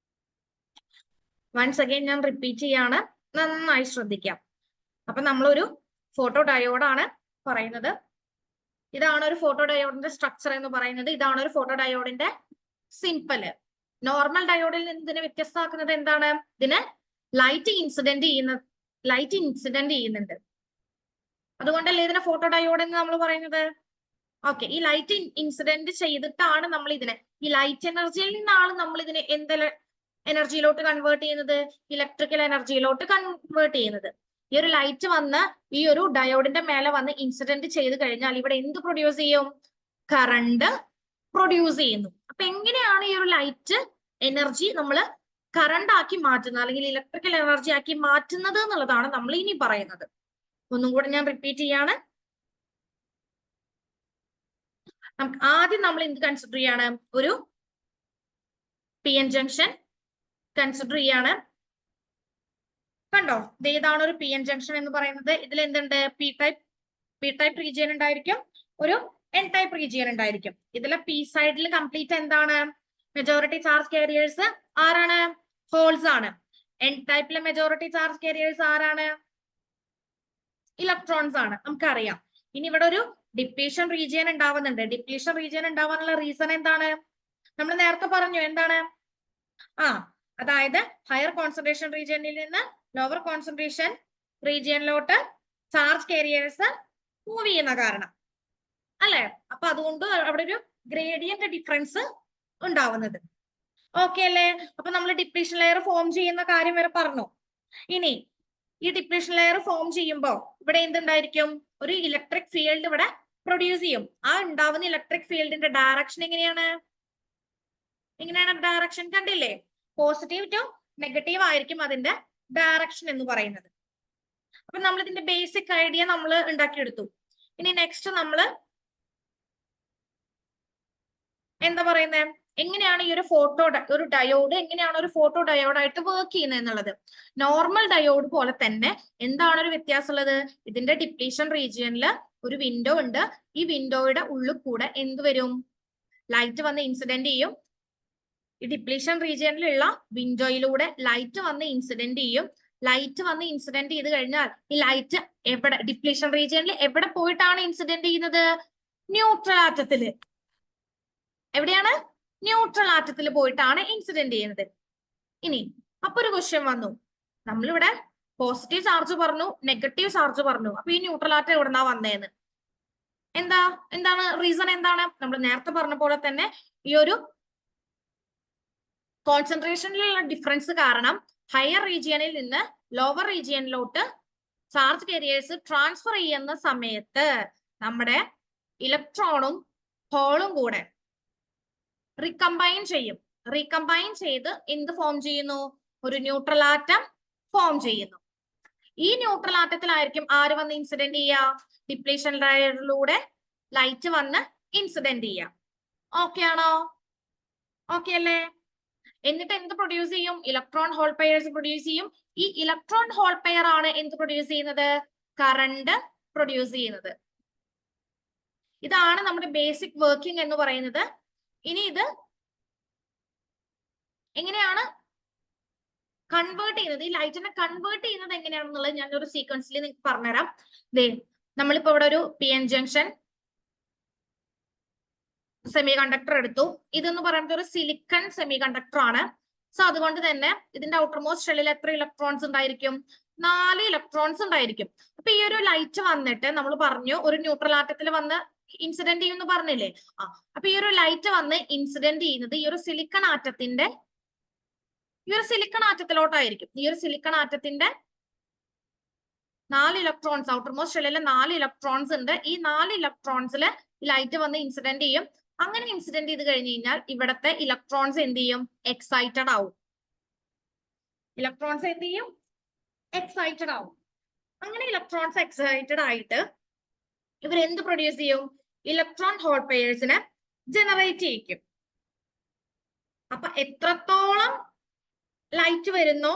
വൺസ് അഗൈൻ ഞാൻ റിപ്പീറ്റ് ചെയ്യാണ്, നന്നായി ശ്രദ്ധിക്കാം. അപ്പൊ നമ്മളൊരു ഫോട്ടോ ഡയോഡാണ് പറയുന്നത്. ഇതാണ് ഒരു ഫോട്ടോ ഡയോഡിന്റെ സ്ട്രക്ചർ എന്ന് പറയുന്നത്. ഇതാണ് ഒരു ഫോട്ടോ ഡയോഡിന്റെ സിമ്പിള്. നോർമൽ ഡയോഡിൽ നിന്ന് ഇതിനെ വ്യത്യസ്തമാക്കുന്നത് എന്താണ്? ഇതിന് ലൈറ്റ് ഇൻസിഡന്റ് ചെയ്യുന്നുണ്ട്. അതുകൊണ്ടല്ലേ ഇതിനെ ഫോട്ടോ ഡയോഡ് എന്ന് നമ്മൾ പറയുന്നത്. ഓക്കെ, ഈ ലൈറ്റ് ഇൻസിഡന്റ് ചെയ്തിട്ടാണ് നമ്മൾ ഇതിനെ, ഈ ലൈറ്റ് എനർജിയിൽ നിന്നാണ് നമ്മൾ ഇതിനെ എന്ത് എനർജിയിലോട്ട് കൺവേർട്ട് ചെയ്യുന്നത്? ഇലക്ട്രിക്കൽ എനർജിയിലോട്ട് കൺവേർട്ട് ചെയ്യുന്നത്. ഈ ഒരു ലൈറ്റ് വന്ന് ഈ ഒരു ഡയോഡിന്റെ മേലെ വന്ന് ഇൻസിഡന്റ് ചെയ്ത് കഴിഞ്ഞാൽ ഇവിടെ എന്ത് പ്രൊഡ്യൂസ് ചെയ്യും? കറണ്ട് പ്രൊഡ്യൂസ് ചെയ്യുന്നു. അപ്പൊ എങ്ങനെയാണ് ഈ ഒരു ലൈറ്റ് എനർജി നമ്മൾ കറണ്ട് ആക്കി മാറ്റുന്നത്, അല്ലെങ്കിൽ ഇലക്ട്രിക്കൽ എനർജി ആക്കി മാറ്റുന്നത് എന്നുള്ളതാണ് നമ്മൾ ഇനി പറയുന്നത്. ഒന്നും കൂടെ ഞാൻ റിപ്പീറ്റ് ചെയ്യാണ്. ആദ്യം നമ്മൾ എന്ത് കൺസിഡർ ചെയ്യാണ്? ഒരു പി എൻ ജംഗ്ഷൻ കൺസിഡർ ചെയ്യാണ്. കണ്ടോ, ഇതാണ് ഒരു പി എൻ ജംഗ്ഷൻ എന്ന് പറയുന്നത്. ഇതിൽ എന്തുണ്ട്? പി ടൈപ്പ് റീജിയൻ ഉണ്ടായിരിക്കും, ഒരു എൻ ടൈപ്പ് റീജിയൻ ഉണ്ടായിരിക്കും. ഇതിലെ പി സൈഡിൽ കംപ്ലീറ്റ് എന്താണ്? മെജോറിറ്റി ചാർജ് കാരിയേഴ്സ് ആരാണ്? ഹോൾസ് ആണ്. എൻ ടൈപ്പിലെ മെജോറിറ്റി ചാർജ് കാരിയേഴ്സ് ആരാണ്? ഇലക്ട്രോൺസ് ആണ്, നമുക്കറിയാം. ഇനി ഇവിടെ ഒരു ഡിപ്ലീഷൻ റീജിയൻ ഉണ്ടാവുന്നുണ്ട്. ഡിപ്ലീഷൻ റീജിയൻ ഉണ്ടാവാനുള്ള റീസൺ എന്താണ്? നമ്മൾ നേരത്തെ പറഞ്ഞു, എന്താണ്? അതായത് ഹയർ കോൺസെൻട്രേഷൻ റീജിയനിൽ നിന്ന് ലോവർ കോൺസെൻട്രേഷൻ റീജിയനിലോട്ട് ചാർജ് കാരിയേഴ്സ് മൂവ് ചെയ്യുന്ന കാരണം അല്ലെ. അപ്പൊ അതുകൊണ്ട് അവിടെ ഒരു ഗ്രേഡിയന്റ് ഡിഫറൻസ് ഉണ്ടാവുന്നത്. ഓക്കെ അല്ലേ? അപ്പൊ നമ്മൾ ഡിപ്ലീഷൻ ലെയർ ഫോം ചെയ്യുന്ന കാര്യം വരെ പറഞ്ഞു. ഇനി ഈ ഡിപ്ലീഷൻ ലെയർ ഫോം ചെയ്യുമ്പോൾ ഇവിടെ എന്തുണ്ടായിരിക്കും? ഒരു ഇലക്ട്രിക് ഫീൽഡ് ഇവിടെ പ്രൊഡ്യൂസ് ചെയ്യും. ആ ഉണ്ടാവുന്ന ഇലക്ട്രിക് ഫീൽഡിന്റെ ഡയറക്ഷൻ എങ്ങനെയാണ് ഡയറക്ഷൻ? കണ്ടില്ലേ? പോസിറ്റീവ് ടു നെഗറ്റീവ് ആയിരിക്കും അതിന്റെ ഡയറക്ഷൻ എന്ന് പറയുന്നത്. അപ്പൊ നമ്മൾ ഇതിന്റെ ബേസിക് ഐഡിയ നമ്മൾ ഉണ്ടാക്കിയെടുത്തു. ഇനി നെക്സ്റ്റ് നമ്മൾ എന്താ പറയുന്നത്? എങ്ങനെയാണ് ഈ ഒരു ഡയോഡ് എങ്ങനെയാണ് ഒരു ഫോട്ടോ ഡയോഡായിട്ട് വർക്ക് ചെയ്യുന്നത് എന്നുള്ളത്. നോർമൽ ഡയോഡ് പോലെ തന്നെ എന്താണ് ഒരു വ്യത്യാസമുള്ളത്? ഇതിന്റെ ഡിപ്ലീഷൻ റീജിയനിൽ ഒരു വിൻഡോ ഉണ്ട്. ഈ വിൻഡോയുടെ ഉള്ളിൽ കൂടെ എന്ത് വരും? ലൈറ്റ് വന്ന് ഇൻസിഡന്റ് ചെയ്യും. ഈ ഡിപ്ലീഷൻ റീജിയനിലുള്ള വിൻഡോയിലൂടെ ലൈറ്റ് വന്ന് ഇൻസിഡന്റ് ചെയ്യും. ലൈറ്റ് വന്ന് ഇൻസിഡന്റ് ചെയ്ത് കഴിഞ്ഞാൽ ഈ ലൈറ്റ് എവിടെ? ഡിപ്ലീഷൻ റീജിയനിൽ എവിടെ പോയിട്ടാണ് ഇൻസിഡന്റ് ചെയ്യുന്നത്? ന്യൂട്രൽ ആറ്റത്തില്. എവിടെയാണ്? ന്യൂട്രൽ ആറ്റത്തിൽ പോയിട്ടാണ് ഇൻസിഡന്റ് ചെയ്യുന്നത്. ഇനി അപ്പൊ ഒരു ക്വസ്റ്റ്യൻ വന്നു, നമ്മളിവിടെ പോസിറ്റീവ് ചാർജ് പറഞ്ഞു, നെഗറ്റീവ് ചാർജ് പറഞ്ഞു. അപ്പൊ ഈ ന്യൂട്രൽ ആറ്റം എവിടുന്നാ വന്നേന്ന്? എന്താണ് റീസൺ? എന്താണ്? നമ്മൾ നേരത്തെ പറഞ്ഞ പോലെ തന്നെ ഈ ഒരു കോൺസെൻട്രേഷനിലുള്ള ഡിഫറൻസ് കാരണം ഹയർ റീജിയനിൽ നിന്ന് ലോവർ റീജിയനിലോട്ട് ചാർജ് കാരിയേഴ്സ് ട്രാൻസ്ഫർ ചെയ്യുന്ന സമയത്ത് നമ്മുടെ ഇലക്ട്രോണും ഹോളും കൂടെ റീകമ്പൈൻ ചെയ്ത് എന്ത് ഫോം ചെയ്യുന്നു? ഒരു ന്യൂട്രൽ ആറ്റം ഫോം ചെയ്യുന്നു. ഈ ന്യൂട്രൽ ആറ്റത്തിലായിരിക്കും ആര് വന്ന് ഇൻസിഡന്റ് ചെയ്യുക? ഡിപ്ലീഷൻ ലെയറിലൂടെ ലൈറ്റ് വന്ന് ഇൻസിഡന്റ് ചെയ്യുക. ഓക്കെ ആണോ? ഓക്കെ അല്ലേ? എന്നിട്ട് എന്ത് പ്രൊഡ്യൂസ് ചെയ്യും? ഇലക്ട്രോൺ ഹോൾ പെയർസ് പ്രൊഡ്യൂസ് ചെയ്യും. ഈ ഇലക്ട്രോൺ ഹോൾ പെയർ ആണ് എന്ത് പ്രൊഡ്യൂസ് ചെയ്യുന്നത്? കറണ്ട് പ്രൊഡ്യൂസ് ചെയ്യുന്നത്. ഇതാണ് നമ്മുടെ ബേസിക് വർക്കിംഗ് എന്ന് പറയുന്നത്. ഇനി ഇത് എങ്ങനെയാണ് കൺവേർട്ട് ചെയ്യുന്നത്? ഈ ലൈറ്റിനെ കൺവേർട്ട് ചെയ്യുന്നത് എങ്ങനെയാണെന്നുള്ളത് ഞാൻ ഒരു സീക്വൻസിൽ നിങ്ങൾക്ക് പറഞ്ഞുതരാം. നമ്മളിപ്പോ ഇവിടെ ഒരു P N junction semi conductor എടുത്തു. ഇതെന്ന് പറയുന്നത് ഒരു സിലിക്കൺ സെമി കണ്ടക്ടർ ആണ്. സോ അതുകൊണ്ട് തന്നെ ഇതിന്റെ ഔട്ടർമോസ്റ്റ് ഷെല്ലിൽ എത്ര ഇലക്ട്രോൺസ് ഉണ്ടായിരിക്കും? 4 ഇലക്ട്രോൺസ് ഉണ്ടായിരിക്കും. അപ്പൊ ഈ ഒരു ലൈറ്റ് വന്നിട്ട് നമ്മൾ പറഞ്ഞു ഒരു ന്യൂട്രൽ ആറ്റത്തിൽ വന്ന് ഇൻസിഡന്റ് ചെയ്യുമെന്ന് പറഞ്ഞില്ലേ? അപ്പൊ ഈ ഒരു ലൈറ്റ് വന്ന് ഇൻസിഡന്റ് ചെയ്യുന്നത് ഈ ഒരു സിലിക്കൺ ആറ്റത്തിലോട്ടായിരിക്കും. ഈ ഒരു സിലിക്കൺ ആറ്റത്തിന്റെ 4 ഇലക്ട്രോൺസ്, ഔട്ടർമോസ്റ്റ് ഷെല്ലിൽ 4 ഇലക്ട്രോൺസ് ഉണ്ട്. ഈ 4 ഇലക്ട്രോൺസിൽ ലൈറ്റ് വന്ന് ഇൻസിഡന്റ് ചെയ്യും. അങ്ങനെ ഇൻസിഡന്റ് ചെയ്ത് കഴിഞ്ഞ് കഴിഞ്ഞാൽ ഇവിടത്തെ ഇലക്ട്രോൺസ് എന്ത് ചെയ്യും? എക്സൈറ്റഡ് ആവും. അങ്ങനെ ഇലക്ട്രോൺസ് എക്സൈറ്റഡ് ആയിട്ട് ഇവർ എന്ത് പ്രൊഡ്യൂസ് ചെയ്യും? ഇലക്ട്രോൺ ഹോൾ പെയർസിനെ ജനറേറ്റ് ചെയ്യിക്കും. അപ്പൊ എത്രത്തോളം ലൈറ്റ് വരുന്നോ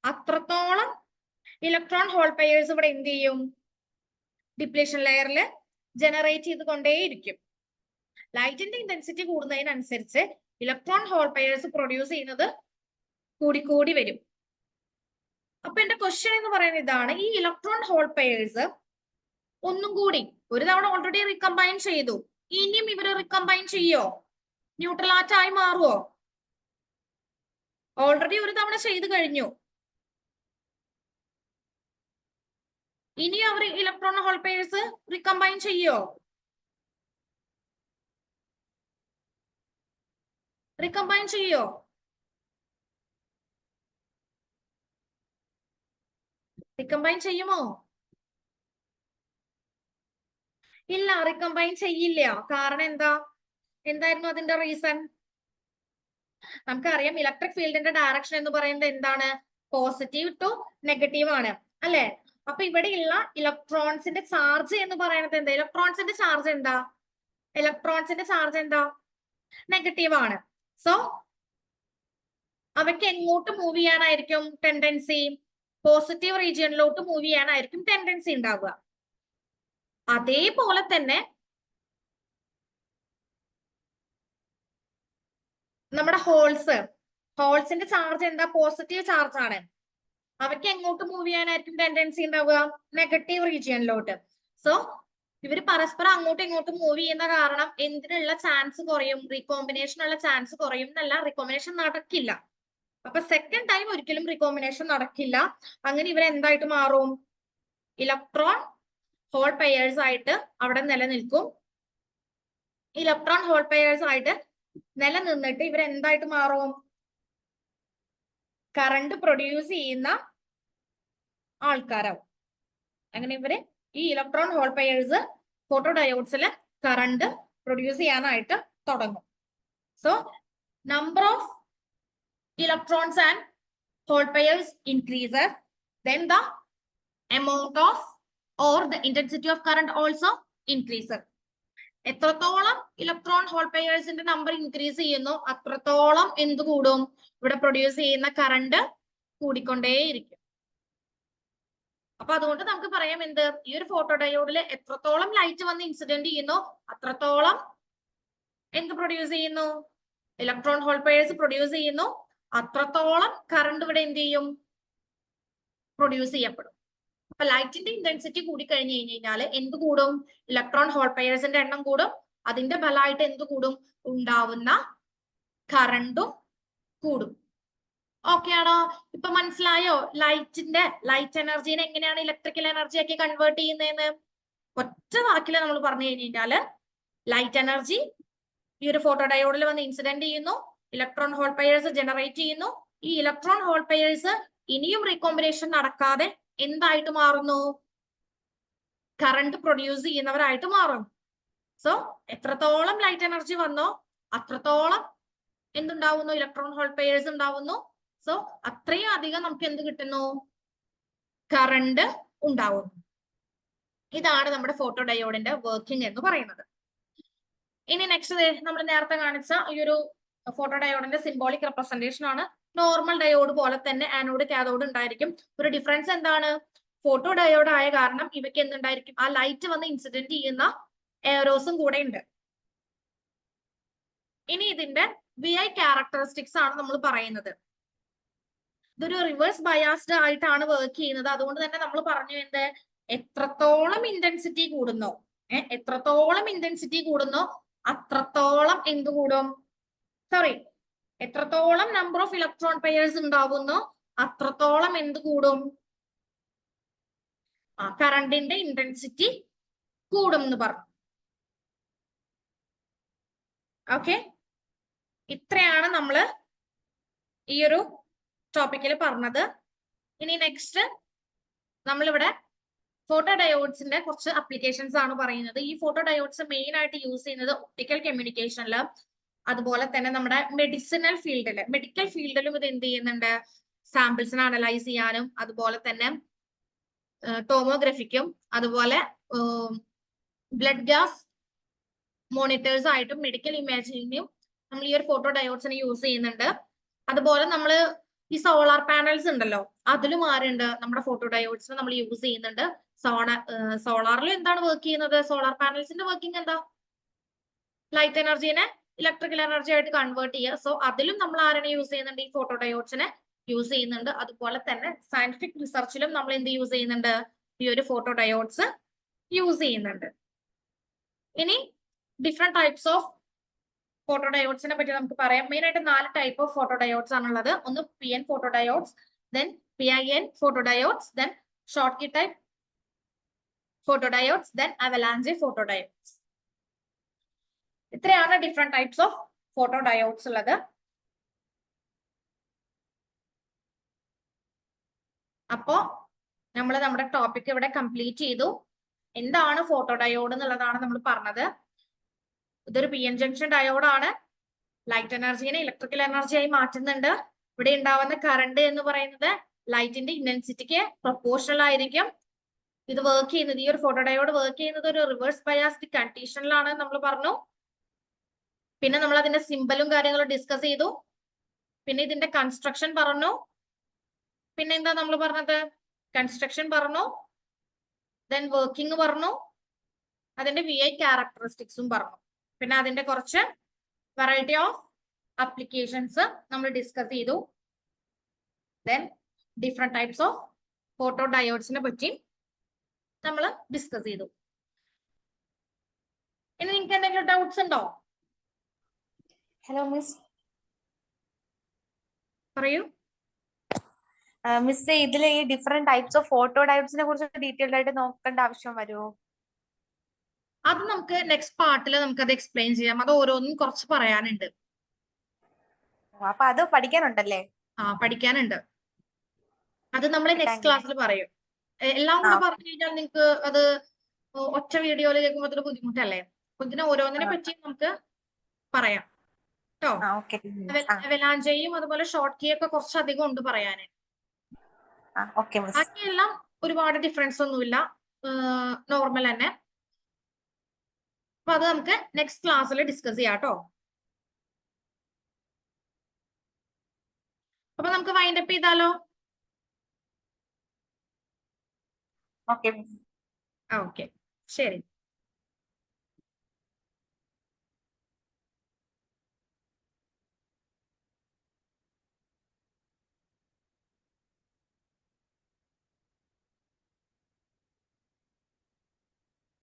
അത്രത്തോളം ഇലക്ട്രോൺ ഹോൾ പെയേഴ്സ് ഇവിടെ എന്ത് ചെയ്യും? ഡിപ്ലീഷൻ ലെയറിൽ ജനറേറ്റ് ചെയ്തുകൊണ്ടേയിരിക്കും. ലൈറ്റിന്റെ ഇന്റൻസിറ്റി കൂടുന്നതിനനുസരിച്ച് ഇലക്ട്രോൺ ഹോൾ പെയേഴ്സ് പ്രൊഡ്യൂസ് ചെയ്യുന്നത് കൂടിക്കൂടി വരും. അപ്പൊ എന്റെ ക്വസ്റ്റ്യൻ എന്ന് പറയുന്നത് ഇതാണ്, ഈ ഇലക്ട്രോൺ ഹോൾ പെയേഴ്സ് ഒന്നും കൂടി ഒരു തവണ ഓൾറെഡി റീകമ്പൈൻ ചെയ്തു, ഇനിയും ഇവര് റീകമ്പൈൻ ചെയ്യോ? ന്യൂട്രൽ ആയി മാറുമോ? ഓൾറെഡി ഒരു തവണ ചെയ്തു കഴിഞ്ഞു, ഇനിയും അവർ ഇലക്ട്രോൺ ഹോൾ പെയേഴ്സ് റീകമ്പൈൻ ചെയ്യോ? റീകമ്പൈൻ ചെയ്യോ? റീകമ്പൈൻ ചെയ്യുമോ? ഇല്ല, റീകമ്പൈൻ ചെയ്യില്ല. കാരണം എന്തായിരുന്നു അതിന്റെ റീസൺ? നമുക്കറിയാം ഇലക്ട്രിക് ഫീൽഡിന്റെ ഡയറക്ഷൻ എന്ന് പറയുന്നത് എന്താണ്? പോസിറ്റീവ് ടു നെഗറ്റീവ് ആണ് അല്ലെ? അപ്പൊ ഇവിടെയുള്ള ഇലക്ട്രോൺസിന്റെ ചാർജ് എന്ന് പറയുന്നത് എന്താ? ഇലക്ട്രോൺസിന്റെ ചാർജ് എന്താ? നെഗറ്റീവ് ആണ്. സോ അവയ്ക്ക് എങ്ങോട്ട് മൂവ് ചെയ്യാനായിരിക്കും ടെൻഡൻസി? പോസിറ്റീവ് റീജിയനിലോട്ട് മൂവ് ചെയ്യാനായിരിക്കും ടെൻഡൻസി ഉണ്ടാവുക. അതേപോലെ തന്നെ നമ്മുടെ ഹോൾസിന്റെ ചാർജ് എന്താ? പോസിറ്റീവ് ചാർജ് ആണ്. അവയ്ക്ക് എങ്ങോട്ട് മൂവ് ചെയ്യാനായിരിക്കും ടെൻഡൻസി ഉണ്ടാവുക? നെഗറ്റീവ് റീജിയനിലോട്ട്. സോ ഇവര് പരസ്പരം അങ്ങോട്ടും ഇങ്ങോട്ടും മൂവ് ചെയ്യുന്ന കാരണം എന്തിനുള്ള ചാൻസ് കുറയും? റീകോമ്പിനേഷനുള്ള ചാൻസ് കുറയും എന്നല്ല, റീകോമ്പിനേഷൻ നടക്കില്ല. അപ്പൊ സെക്കൻഡ് ടൈം ഒരിക്കലും റീകോമ്പിനേഷൻ നടക്കില്ല. അങ്ങനെ ഇവർ എന്തായിട്ട് മാറും? ഇലക്ട്രോൺ ഹോൾ പെയേഴ്സ് ആയിട്ട് അവിടെ നിലനിൽക്കും. ഇലക്ട്രോൺ ഹോൾ പെയേഴ്സ് ആയിട്ട് നിലനിന്നിട്ട് ഇവരെന്തായിട്ട് മാറും? കറണ്ട് പ്രൊഡ്യൂസ് ചെയ്യുന്ന ആൾക്കാരാവും. അങ്ങനെ ഇവര് ഈ ഇലക്ട്രോൺ ഹോൾ പെയേഴ്സ് ഫോട്ടോ ഡയോഡ്സിൽ കറണ്ട് പ്രൊഡ്യൂസ് ചെയ്യാനായിട്ട് തുടങ്ങും. So number of electrons and hole pairs increases, then the amount of or the intensity of current also increases. എത്രത്തോളം ഇലക്ട്രോൺ ഹോൾ പെയേഴ്സിന്റെ നമ്പർ ഇൻക്രീസ് ചെയ്യുന്നു അത്രത്തോളം എന്ത് കൂടും? ഇവിടെ പ്രൊഡ്യൂസ് ചെയ്യുന്ന കറണ്ട് കൂടിക്കൊണ്ടേയിരിക്കും. അപ്പൊ അതുകൊണ്ട് നമുക്ക് പറയാം എന്ത്? ഈ ഒരു ഫോട്ടോ ഡയോഡിൽ എത്രത്തോളം ലൈറ്റ് വന്ന് ഇൻസിഡന്റ് ചെയ്യുന്നു അത്രത്തോളം എന്ത് പ്രൊഡ്യൂസ് ചെയ്യുന്നു? ഇലക്ട്രോൺ ഹോൾ പെയേഴ്സ് പ്രൊഡ്യൂസ് ചെയ്യുന്നു. അത്രത്തോളം കറണ്ട് ഇവിടെ എന്ത് ചെയ്യും? പ്രൊഡ്യൂസ് ചെയ്യപ്പെടും. അപ്പൊ ലൈറ്റിന്റെ ഇന്റൻസിറ്റി കൂടി കഴിഞ്ഞു കഴിഞ്ഞാൽ എന്ത് കൂടും? ഇലക്ട്രോൺ ഹോൾ പെയേഴ്സിന്റെ എണ്ണം കൂടും. അതിന്റെ ഫലമായിട്ട് എന്ത് കൂടും? ഉണ്ടാവുന്ന കറണ്ടും കൂടും. ഓക്കെ ആണോ? ഇപ്പൊ മനസ്സിലായോ ലൈറ്റ് എനർജീനെ എങ്ങനെയാണ് ഇലക്ട്രിക്കൽ എനർജി ആക്കി കൺവേർട്ട് ചെയ്യുന്നതെന്ന്? ഒറ്റ വാക്കിൽ നമ്മൾ പറഞ്ഞു കഴിഞ്ഞാല് ലൈറ്റ് എനർജി ഈ ഒരു ഫോട്ടോ ഡയോഡിൽ വന്ന് ഇൻസിഡന്റ് ചെയ്യുന്നു, ഇലക്ട്രോൺ ഹോൾ പെയേഴ്സ് ജനറേറ്റ് ചെയ്യുന്നു. ഈ ഇലക്ട്രോൺ ഹോൾ പെയേഴ്സ് ഇനിയും റീകോമ്പിനേഷൻ നടക്കാതെ എന്തായിട്ട് മാറുന്നു? കറണ്ട് പ്രൊഡ്യൂസ് ചെയ്യുന്നവരായിട്ട് മാറുന്നു. സോ എത്രത്തോളം ലൈറ്റ് എനർജി വന്നോ അത്രത്തോളം എന്തുണ്ടാവുന്നു? ഇലക്ട്രോൺ ഹോൾ പെയേഴ്സ് ഉണ്ടാവുന്നു. സോ അത്രയും അധികം നമുക്ക് എന്ത് കിട്ടുന്നു? കറണ്ട് ഉണ്ടാവുന്നു. ഇതാണ് നമ്മുടെ ഫോട്ടോ ഡയോഡിന്റെ വർക്കിംഗ് എന്ന് പറയുന്നത്. ഇനി നെക്സ്റ്റ് നമ്മൾ നേരത്തെ കാണിച്ച ഈ ഒരു ഫോട്ടോ ഡയോഡിന്റെ സിംബോളിക് റെപ്രസെന്റേഷൻ ആണ്. നോർമൽ ഡയോഡ് പോലെ തന്നെ ആനോഡ് കാഥോഡ് ഉണ്ടായിരിക്കും. ഒരു ഡിഫറൻസ് എന്താണ്? ഫോട്ടോ ഡയോഡ് ആയ കാരണം ഇവയ്ക്ക് എന്തുണ്ടായിരിക്കും? ആ ലൈറ്റ് വന്ന് ഇൻസിഡന്റ് ചെയ്യുന്ന എയറോസും കൂടെ ഉണ്ട്. ഇനി ഇതിന്റെ VI ക്യാരക്ടറിസ്റ്റിക്സ് ആണ് നമ്മൾ പറയുന്നത്. ഇതൊരു റിവേഴ്സ് ബയാസ്ഡ് ആയിട്ടാണ് വർക്ക് ചെയ്യുന്നത്. അതുകൊണ്ട് തന്നെ നമ്മൾ പറഞ്ഞു എന്ത്? എത്രത്തോളം ഇന്റൻസിറ്റി കൂടുന്നോ അത്രത്തോളം എന്ത് കൂടും? എത്രത്തോളം നമ്പർ ഓഫ് ഇലക്ട്രോൺ പെയേഴ്സ് ഉണ്ടാവുന്നോ അത്രത്തോളം എന്ത് കൂടും? കറണ്ടിന്റെ ഇന്റൻസിറ്റി കൂടും എന്ന് പറഞ്ഞു. ഓക്കെ, ഇത്രയാണ് നമ്മള് ഈ ഒരു ടോപ്പിക്കിൽ പറഞ്ഞത്. ഇനി നെക്സ്റ്റ് നമ്മളിവിടെ ഫോട്ടോ ഡയോഡ്സിന്റെ കുറച്ച് അപ്ലിക്കേഷൻസ് ആണ് പറയുന്നത്. ഈ ഫോട്ടോ ഡയോഡ്സ് മെയിൻ ആയിട്ട് യൂസ് ചെയ്യുന്നത് ഒപ്റ്റിക്കൽ കമ്മ്യൂണിക്കേഷനിൽ, അതുപോലെ തന്നെ നമ്മുടെ മെഡിക്കൽ ഫീൽഡിലും ഇത് എന്ത് ചെയ്യുന്നുണ്ട്? സാമ്പിൾസിനെ അനലൈസ് ചെയ്യാനും, അതുപോലെ തന്നെ ടോമോഗ്രഫിക്കും, അതുപോലെ ബ്ലഡ് ഗ്യാസ് മോണിറ്റേഴ്സ് ആയിട്ടും മെഡിക്കൽ ഇമേജിങ്ങിനും നമ്മൾ ഈ ഒരു ഫോട്ടോ ഡയോഡ്സിനെ യൂസ് ചെയ്യുന്നുണ്ട്. അതുപോലെ നമ്മൾ ഈ സോളാർ പാനൽസ് ഉണ്ടല്ലോ, അതിലും ആരുണ്ട്, നമ്മുടെ ഫോട്ടോ ഡയോഡ്സിനെ നമ്മൾ യൂസ് ചെയ്യുന്നുണ്ട്. സോളാറിൽ എന്താണ് വർക്ക് ചെയ്യുന്നത്? സോളാർ പാനൽസിന്റെ വർക്കിംഗ് എന്താ? ലൈറ്റ് എനർജീനെ ഇലക്ട്രിക്കൽ എനർജി ആയിട്ട് കൺവേർട്ട് ചെയ്യുക. സോ അതിലും നമ്മൾ ആരാണ് യൂസ് ചെയ്യുന്നുണ്ട്? ഈ ഫോട്ടോ ഡയോഡ്സിനെ യൂസ് ചെയ്യുന്നുണ്ട്. അതുപോലെ തന്നെ സയന്റിഫിക് റിസർച്ചിലും നമ്മൾ എന്ത് യൂസ് ചെയ്യുന്നുണ്ട്? ഈ ഒരു ഫോട്ടോ ഡയോഡ്സ് യൂസ് ചെയ്യുന്നുണ്ട്. ഇനി ഡിഫറെന്റ് ടൈപ്സ് ഓഫ് ഫോട്ടോ ഡയോഡ്സിനെ പറ്റി നമുക്ക് പറയാം. മെയിൻ ആയിട്ട് 4 ടൈപ്പ് ഓഫ് ഫോട്ടോ ഡയോഡ്സ് ആണുള്ളത്. ഒന്ന് PN photo diodes, then PIN photo diodes, then Schottky type photo diodes, then avalanche photo diodes. ഇത്രയാണ് different types of photo diodes ഉള്ളത്. അപ്പോ നമ്മൾ നമ്മുടെ ടോപ്പിക് ഇവിടെ കംപ്ലീറ്റ് ചെയ്തു. എന്താണ് ഫോട്ടോ ഡയോഡ് എന്നുള്ളതാണ് നമ്മൾ പറഞ്ഞത്. ഇതൊരു PN ജംഗ്ഷൻ ഡയോഡാണ്. ലൈറ്റ് എനർജീനെ ഇലക്ട്രിക്കൽ എനർജി ആയി മാറ്റുന്നുണ്ട്. ഇവിടെ ഉണ്ടാവുന്ന കറണ്ട് എന്ന് പറയുന്നത് ലൈറ്റിന്റെ ഇന്റൻസിറ്റിക്ക് പ്രൊപ്പോർഷണൽ ആയിരിക്കും. ഇത് വർക്ക് ചെയ്യുന്നത്, ഈ ഒരു ഫോട്ടോ ഡയോഡ് വർക്ക് ചെയ്യുന്നത് ഒരു റിവേഴ്സ് ബയാസ്ഡ് കണ്ടീഷനിലാണ് നമ്മൾ പറഞ്ഞു. പിന്നെ നമ്മൾ അതിന്റെ സിമ്പലും കാര്യങ്ങളും ഡിസ്കസ് ചെയ്തു. പിന്നെ ഇതിന്റെ കൺസ്ട്രക്ഷൻ പറഞ്ഞു. പിന്നെ എന്താ നമ്മൾ പറഞ്ഞത്? കൺസ്ട്രക്ഷൻ പറഞ്ഞു, ദെൻ വർക്കിംഗ് പറഞ്ഞു, അതിന്റെ VI ക്യാരക്ടറിസ്റ്റിക്സും പറഞ്ഞു. പിന്നെ അതിന്റെ കുറച്ച് വെറൈറ്റി ഓഫ് അപ്ലിക്കേഷൻസ് നമ്മൾ ഡിസ്കസ് ചെയ്തു. Then different types of photo ഡയോഡ്സിനെ പറ്റി നമ്മൾ ഡിസ്കസ് ചെയ്തു. ഇനി നിങ്ങൾക്ക് എന്തെങ്കിലും ഡൗട്ട്സ് ഉണ്ടോ? Hello miss. പറയൂ. മിസ്, ഇതിൽ ഈ ഡിഫറെന്റ് ടൈപ്സ് ഓഫ് ഫോട്ടോ ഡയോഡ്സിനെ കുറിച്ച് ഡീറ്റെയിൽഡ് ആയിട്ട് നോക്കേണ്ട ആവശ്യം വരുമോ? അത് നമുക്ക് നെക്സ്റ്റ് പാർട്ടിൽ നമുക്ക് അത് എക്സ്പ്ലെയിൻ ചെയ്യാം. അത് ഓരോന്നും കുറച്ച് പറയാനുണ്ട്. അപ്പൊ അത് പഠിക്കാനുണ്ടല്ലേ? പഠിക്കാനുണ്ട്. അത് നമ്മൾ നെക്സ്റ്റ് ക്ലാസ്സിൽ പറയും. എല്ലാം കൂടെ പറഞ്ഞു കഴിഞ്ഞാൽ നിങ്ങൾക്ക് അത് ഒറ്റ വീഡിയോയിൽ കേൾക്കുമ്പോൾ അത്ര ബുദ്ധിമുട്ടല്ലേ? അപ്പൊ ഇതിനെ ഓരോന്നിനെ പറ്റി നമുക്ക് പറയാം കേട്ടോ. അവലാഞ്ചയും അതുപോലെ ഷോർട്ട് കീ ഒക്കെ കുറച്ചധികം ഉണ്ട് പറയാന്. ബാക്കിയെല്ലാം ഒരുപാട് ഡിഫറൻസ് ഒന്നുമില്ല, നോർമൽ തന്നെ. അപ്പൊ അത് നമുക്ക് നെക്സ്റ്റ് ക്ലാസ്സിൽ ഡിസ്കസ് ചെയ്യാം കേട്ടോ. അപ്പൊ നമുക്ക് വൈൻഡ് അപ്പ് ചെയ്താലോ? ഓക്കെ, ശരി.